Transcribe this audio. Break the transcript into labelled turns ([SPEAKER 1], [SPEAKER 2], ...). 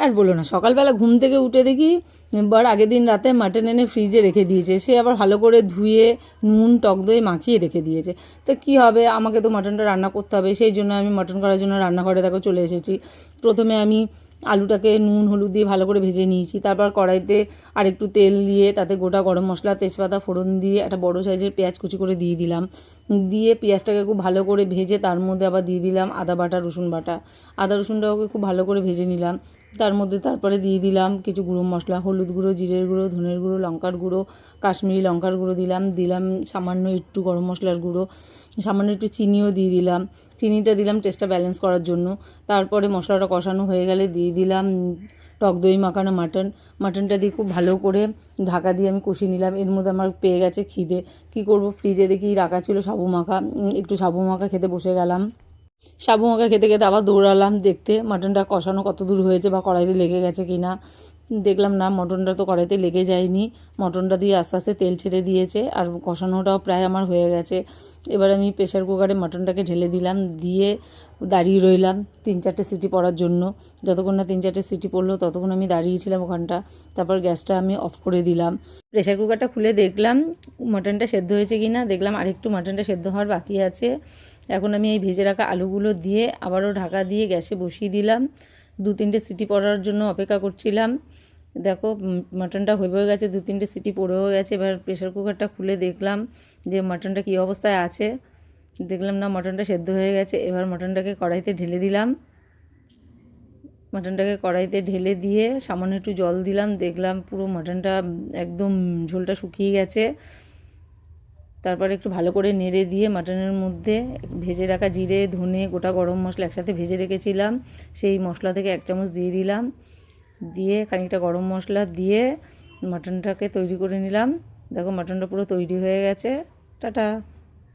[SPEAKER 1] আর বলো না, সকালবেলা ঘুম থেকে উঠে দেখি বর আগের দিন রাতে মাটন এনে ফ্রিজে রেখে দিয়েছে। সে আবার ভালো করে ধুয়ে নুন টক দই মাখিয়ে রেখে দিয়েছে। তো কী হবে, আমাকে তো মাটনটা রান্না করতে হবে, সেই জন্য আমি মাটন করার জন্য রান্নাঘরে দেখো চলে এসেছি। প্রথমে আমি আলুটাকে নুন হলুদ দিয়ে ভালো করে ভেজে নিয়েছি। তারপর কড়াইতে আর একটু তেল দিয়ে তাতে গোটা গরম মশলা তেজপাতা ফোড়ন দিয়ে একটা বড় সাইজের পেঁয়াজ কুচি করে দিয়ে দিলাম। দিয়ে পেঁয়াজটাকে খুব ভালো করে ভেজে তার মধ্যে আবার দিয়ে দিলাম আদা বাটা রসুন বাটা। আদা রসুনটাকে খুব ভালো করে ভেজে নিলাম। তার মধ্যে তারপরে দিয়ে দিলাম কিছু গুঁড়ো মশলা, হলুদ গুঁড়ো, জিরের গুঁড়ো, ধনের গুঁড়ো, লঙ্কার গুঁড়ো, কাশ্মীরি লঙ্কার গুঁড়ো দিলাম সামান্য একটু গরম মশলার গুঁড়ো, সামান্য একটু চিনিও দিয়ে দিলাম। চিনিটা দিলাম টেস্টটা ব্যালেন্স করার জন্য। তারপরে মশলাটা কষানো হয়ে গেলে দিয়ে দিলাম টক দই মাখানো মাটনটা দিয়ে খুব ভালো করে ঢাকা দিয়ে আমি কষিয়ে নিলাম। এর মধ্যে আমার পেয়ে গেছে খিদে। কী করব, ফ্রিজে দেখি রাখা ছিল সাবু মাখা, একটু সাবু মাখা খেতে বসে গেলাম। সাবু মাখা খেতে খেতে আবার দৌড়ালাম দেখতে মাটনটা কষানো কত দূর হয়েছে বা কড়াইতে লেগে গেছে কি না। দেখলাম না, মটনটা তো কড়াইতে লেগে যায়নি। মটনটা দিয়ে আস্তে আস্তে তেল ছেড়ে দিয়েছে আর কষানোটাও প্রায় আমার হয়ে গেছে। এবার আমি প্রেশার কুকারে মটনটাকে ঢেলে দিলাম, দিয়ে দাঁড়িয়ে রইলাম 3-4টে সিটি পড়ার জন্য। যতক্ষণ না 3-4টে সিটি পড়লো ততক্ষণ আমি দাঁড়িয়েছিলাম ওখানটা। তারপর গ্যাসটা আমি অফ করে দিলাম। প্রেশার কুকারটা খুলে দেখলাম মটনটা সেদ্ধ হয়েছে কি না। দেখলাম আরেকটু মটনটা সেদ্ধ হওয়ার বাকি আছে। এখন আমি এই ভেজে রাখা আলুগুলো দিয়ে আবারও ঢাকা দিয়ে গ্যাসে বসিয়ে দিলাম। 2-3টে সিটি পড়ার জন্য অপেক্ষা করছিলাম। দেখো মাটনটা হয়ে গেছে, 2-3টে সিটি পড়েও গেছে। এবার প্রেশার কুকারটা খুলে দেখলাম যে মাটনটা কী অবস্থায় আছে। দেখলাম না, মাটনটা সেদ্ধ হয়ে গেছে। এবার মাটনটাকে কড়াইতে ঢেলে দিলাম। মাটনটাকে কড়াইতে ঢেলে দিয়ে সামান্য একটু জল দিলাম। দেখলাম পুরো মাটনটা একদম ঝোলটা শুকিয়ে গেছে। তারপরে একটু ভালো করে নেড়ে দিয়ে মাটনের মধ্যে ভেজে রাখা জিরে ধনে গোটা গরম মশলা একসাথে ভেজে রেখেছিলাম, সেই মশলা থেকে 1 চামচ দিয়ে দিলাম। দিয়ে খানিকটা গরম মশলা দিয়ে মাটনটাকে তৈরি করে নিলাম। দেখো মাটনটা পুরো তৈরি হয়ে গেছে। টাটা।